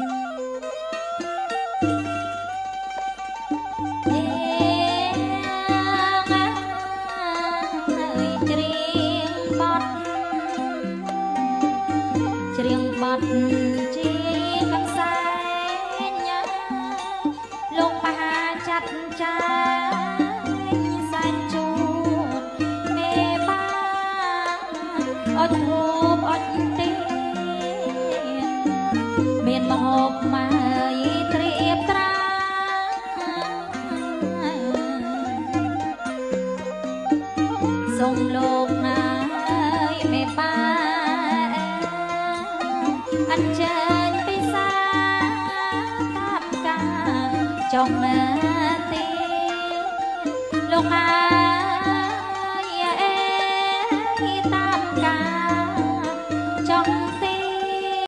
ច្រៀងបទជាកំសែងលោកមហាចាត់ចាញ់សែនជួតមេបានអត់ធូបអត់ទៀនមានមហូបម៉ាយត្រៀបត្រាសូមលោកណាយមេបានអញ្ជើញពិសាតាមការចង់ណាទីលោកអា